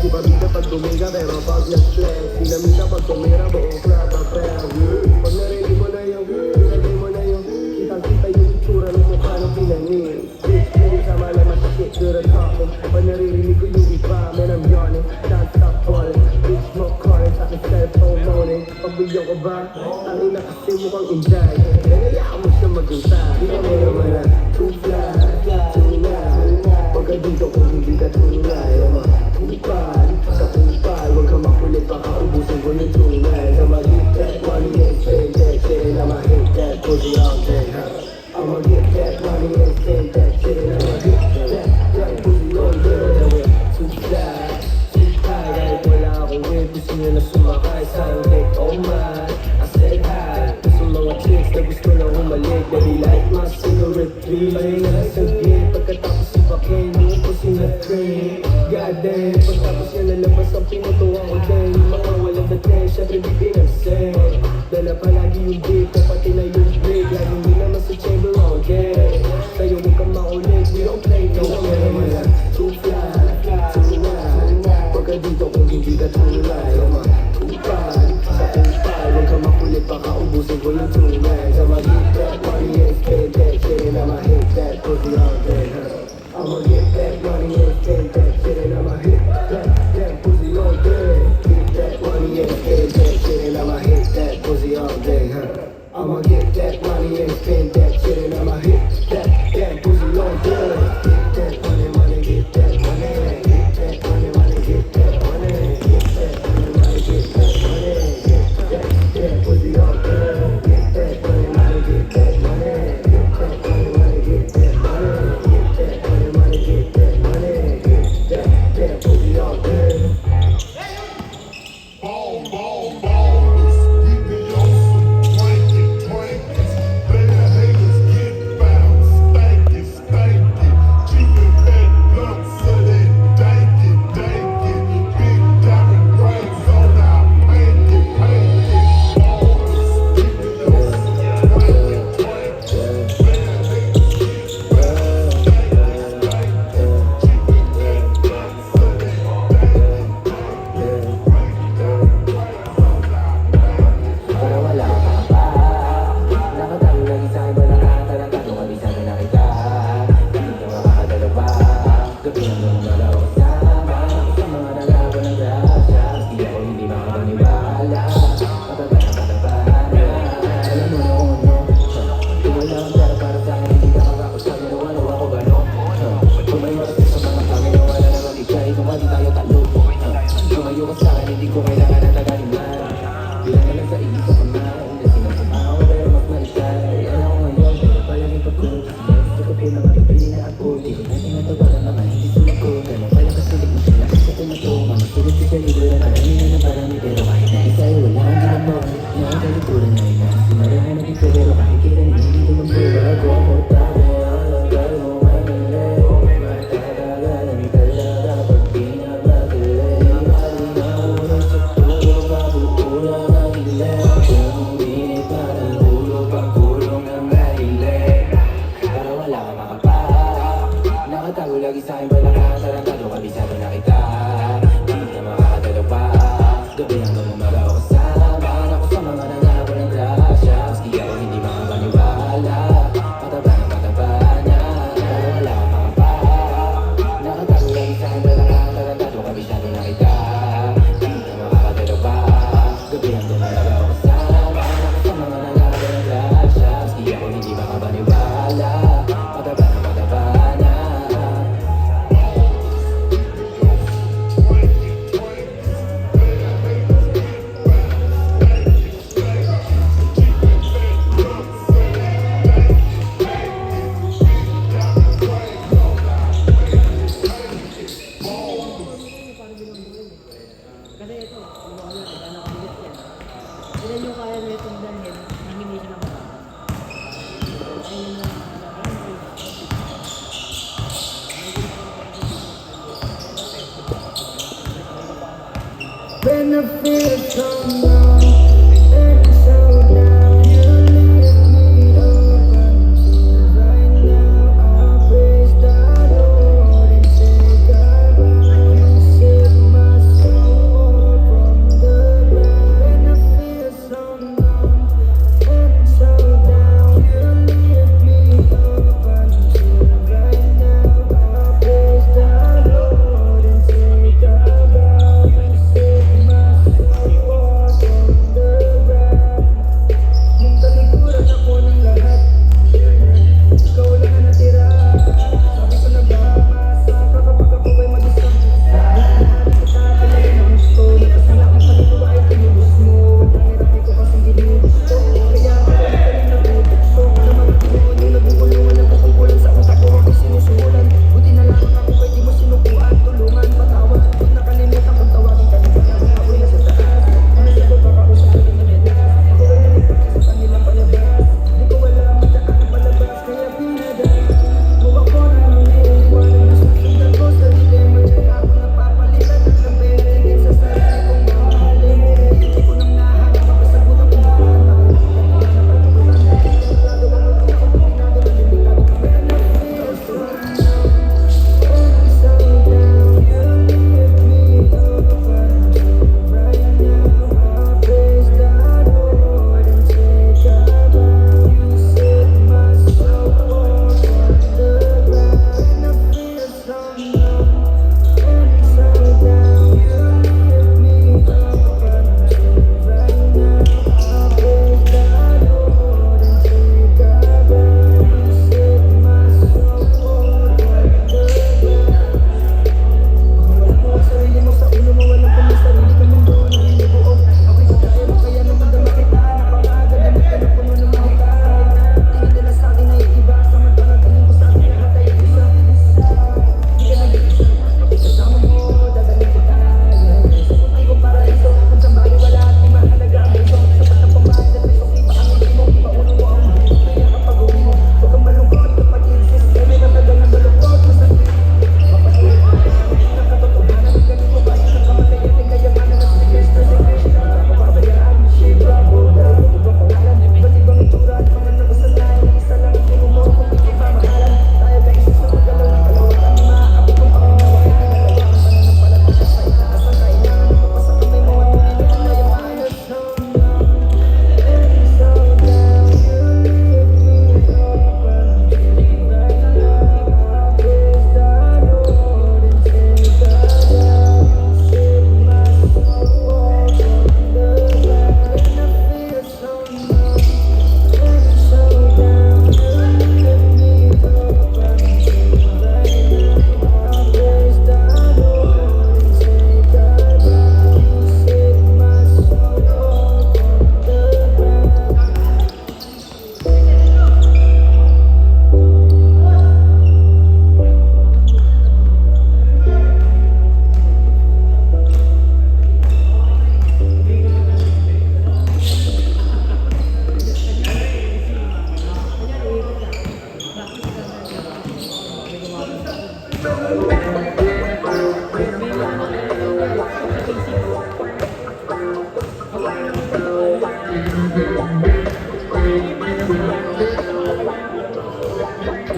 Di ba bida pag tumiga pero pag nag-flex Sinamita pag tumira buong club ang fair Pag narinig mo na yung sabi mo na yung kitang-kita yung itsura ng mukha ng pinangin Bitch mo sama lang masakit durang talking Pag naririnig ko yung iba man I'm yawning Can't stop falling Bitch mo calling sa aking cellphone moaning Pagbigyan ko ba? Tangin na kasi mukhang inday Nangayaan mo siya maghintay Di ka mo naman na too fly, too loud Pagka dito kung hindi ka tunay sa kupal, huwag ka makulit baka ubusin ko yung tunay Sa mag-hit that money and spend that shit and I'ma hit that pussy all day I'ma get that money and spend that shit and I'ma hit that pussy all day Too fly, too high, kahit wala akong whip gusto nyo na sumakay sa hanggang oh my I said hi, gusto mga chicks na gusto na humalik Baby like my cigarette please Pahinga na saglit, pagkatapos ipakin yung pussy na cream God damn, pagtapos yan lalabas ang pinutuwa ko din Mga walang dating, syempre di pinagsin Dala palagi yung date, pati na yung break Laging di naman sa chamber all day Sa'yo huwag kang makulit, we don't play no game Too fly, too wild Pagka dito kung hindi ka tunay Kupal, sa kupal Huwag kang makulit, baka ubusin ko yung tunay Sa mag-hit that money and spend that shit And I'ma hit that pussy all day I'ma get that money and spend that shit And I'ma hit that pussy all day Get that money and spend that shit And I'ma hit that pussy all day I'ma get that money and spend that shit And I'ma hit that pussy all day Get that money, money, get that money Get that money, money, get that money Get that money, money, get that money Get that pussy all day Get that money, money, get that money Get that money, money, get that money Get that money, money, get that money Get that pussy all day Ball, ballers, we be on some twanky. Better haters get found, stanky. Keeping fat blunts so they danky. Big diamond rings on our panky. Ballers, we be on some twanky. Better haters get found, stanky. Keeping fat blunts so they Para wala ka pa Nakatago lagi sa'kin ba nakatarantado Kabisado na kita Hindi ka makakadalo pa Gabi ang lumala o kasama Sa mga nalago ng grasya Di ako hindi makapaniwala Pataba na Alam mo na kung ano Di wala ang pera para sa'kin Hindi ka makakasal na ano ako gano Kung may maras sa mga kami na wala na mag-ikay Kung hindi tayo talo Lumayo ka sa'kin Hindi ko kailangan ng tagaliman Bilang ka lang sa isip ko kumain Na sinasamaw pero mas maisay Alam ko ngayon pero palang ipag-coach Gusto ko pinang makipili na ako Di ko na tinatawagan naman hindi sumagot Alam palang kasulit mo sila sa tumato Mga sulit sa libo na marami na naparami Pero kahit na isa ay wala ang ginagawa Nakakalikuran na ina Sumara na nagito pero kahit kira hindi ko magbabago Ako tabi ang langgal mo mamili Matatagalan talaga pag pinabagilay Halinaw na sa tulo mabuulang ang ilan Kung binit parang ulo pagkulong ng mahilig Para wala ka makapa Nakatago lagi sa'kin ba nakatarantado Kabisado na kita Hindi ka makakadalo pa Gabi hanggang umaga o kasama Ako sa mga nangako ng grasya Di ako hindi makapaniwala Pataba na Para wala ka makapa Nakatago lagi sa'kin ba nakatarantado Kabisado na kita Hindi ka makakadalo pa Gabi hanggang umaga o kasama Ako sa mga nangako ng grasya Di ako hindi makapaniwala Pataba na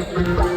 Thank you.